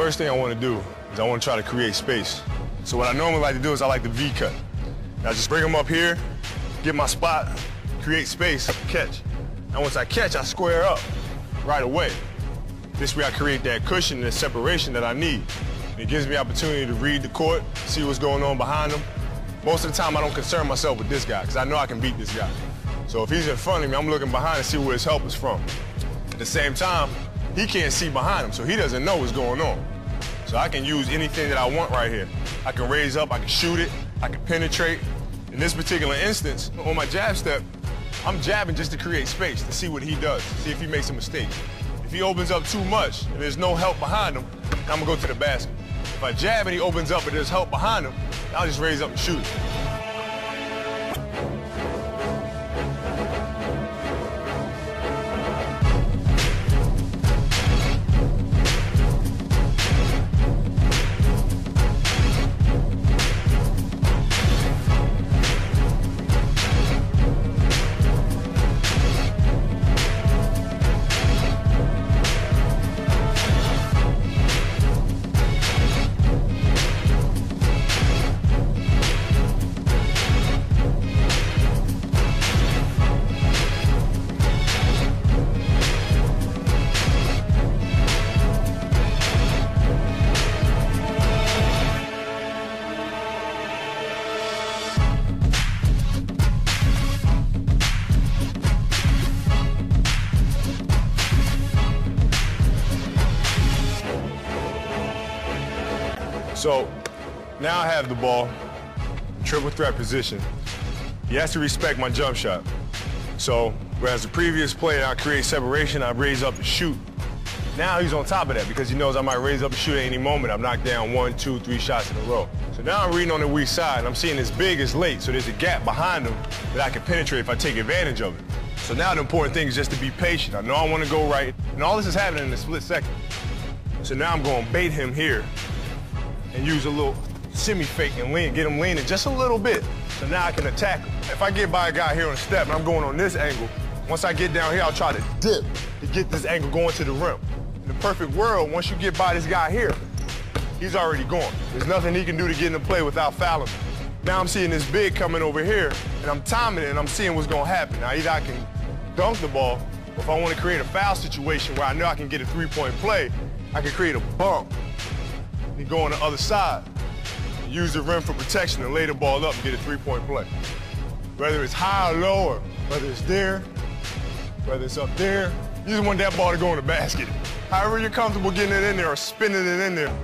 first thing I want to do is I want to try to create space. So what I normally like to do is I like the V cut. I just bring them up here, get my spot, create space, catch. And once I catch, I square up right away. This way I create that cushion and separation that I need. And it gives me opportunity to read the court, see what's going on behind him. Most of the time I don't concern myself with this guy because I know I can beat this guy. So if he's in front of me, I'm looking behind to see where his help is from. At the same time, he can't see behind him, so he doesn't know what's going on. So I can use anything that I want right here. I can raise up, I can shoot it, I can penetrate. In this particular instance, on my jab step, I'm jabbing just to create space, to see what he does, see if he makes a mistake. If he opens up too much and there's no help behind him, I'm gonna go to the basket. If I jab and he opens up and there's help behind him, I'll just raise up and shoot it. So now I have the ball, triple threat position. He has to respect my jump shot. So whereas the previous play, I create separation, I raise up and shoot. Now he's on top of that because he knows I might raise up and shoot at any moment. I'm knocked down 1, 2, 3 shots in a row. So now I'm reading on the weak side, and I'm seeing this big is late, so there's a gap behind him that I can penetrate if I take advantage of it. So now the important thing is just to be patient. I know I want to go right, and all this is happening in a split second. So now I'm going to bait him here and use a little semi-fake and lean, get him leaning just a little bit. So now I can attack him. If I get by a guy here on a step and I'm going on this angle, once I get down here, I'll try to dip to get this angle going to the rim. In the perfect world, once you get by this guy here, he's already gone. There's nothing he can do to get into play without fouling me. Now I'm seeing this big coming over here, and I'm timing it, and I'm seeing what's gonna happen. Now either I can dunk the ball, or if I wanna create a foul situation where I know I can get a three-point play, I can create a bump and go on the other side, and use the rim for protection and lay the ball up and get a three-point play. Whether it's high or low, or whether it's there, whether it's up there, you just want that ball to go in the basket. However you're comfortable getting it in there or spinning it in there.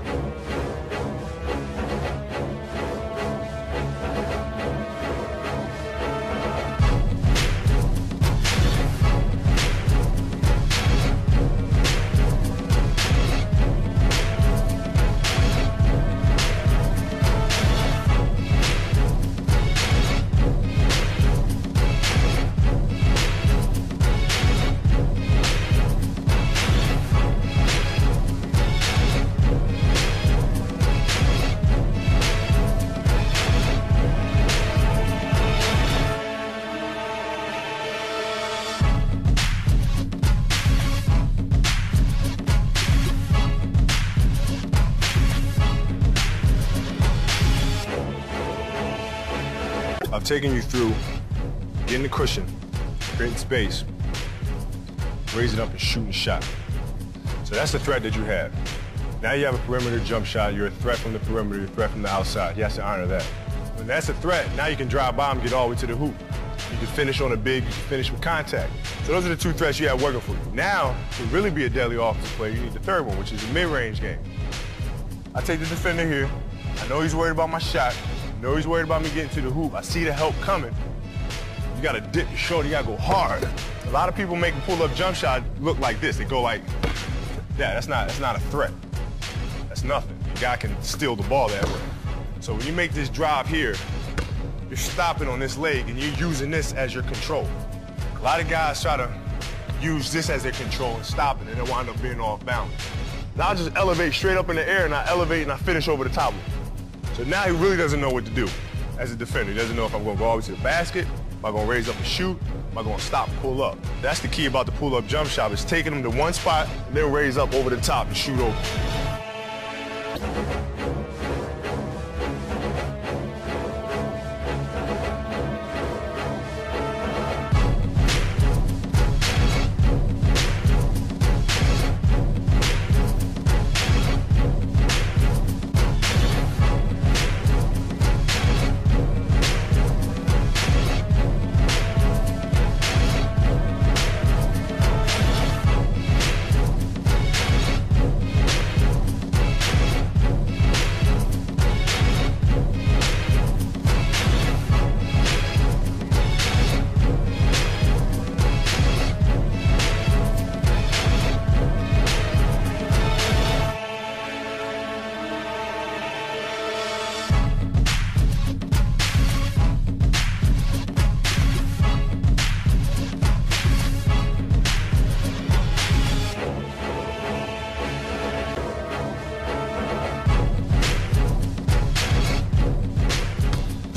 I've taken you through getting the cushion, creating space, raising up and shooting shot. So that's the threat that you have. Now you have a perimeter jump shot. You're a threat from the perimeter, you're a threat from the outside. He has to honor that. When that's a threat, now you can drive by him, get all the way to the hoop. You can finish on a big, you can finish with contact. So those are the two threats you have working for you. Now, to really be a deadly offensive player, you need the third one, which is a mid-range game. I take the defender here. I know he's worried about my shot. I know he's worried about me getting to the hoop. I see the help coming. You gotta dip your shoulder, you gotta go hard. A lot of people make a pull-up jump shot look like this. They go like that. That's not a threat. That's nothing. The guy can steal the ball that way. So when you make this drive here, you're stopping on this leg and you're using this as your control. A lot of guys try to use this as their control and stop it, and they wind up being off balance. Now I just elevate straight up in the air, and I elevate and I finish over the top of him. So now he really doesn't know what to do as a defender. He doesn't know if I'm going to go all the way to the basket, am I going to raise up and shoot, am I going to stop and pull up. That's the key about the pull-up jump shot, is taking him to one spot and then raise up over the top and shoot over.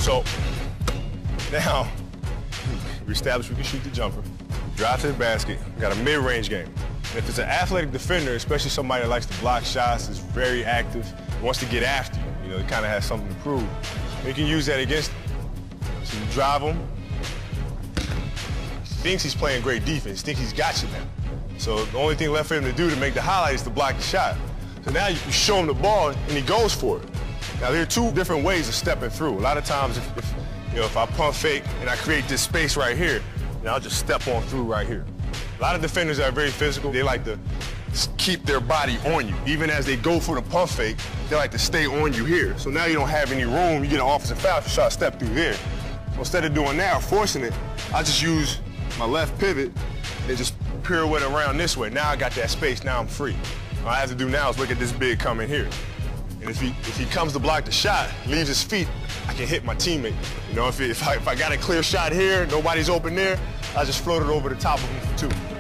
So now we established we can shoot the jumper, drive to the basket, we got a mid-range game. And if it's an athletic defender, especially somebody that likes to block shots, is very active, wants to get after you, you know, he kind of has something to prove, you can use that against him. So you drive him, he thinks he's playing great defense, thinks he's got you now. So the only thing left for him to do to make the highlight is to block the shot. So now you show him the ball and he goes for it. Now, there are two different ways of stepping through. A lot of times, if I pump fake and I create this space right here, then I'll just step on through right here. A lot of defenders that are very physical, they like to keep their body on you. Even as they go for the pump fake, they like to stay on you here. So now you don't have any room. You get an offensive foul if you try to step through there. So instead of doing that or forcing it, I just use my left pivot and just pirouette around this way. Now I got that space. Now I'm free. All I have to do now is look at this big coming here. And if he comes to block the shot, leaves his feet, I can hit my teammate. You know, if I got a clear shot here, nobody's open there, I just float it over the top of him for two.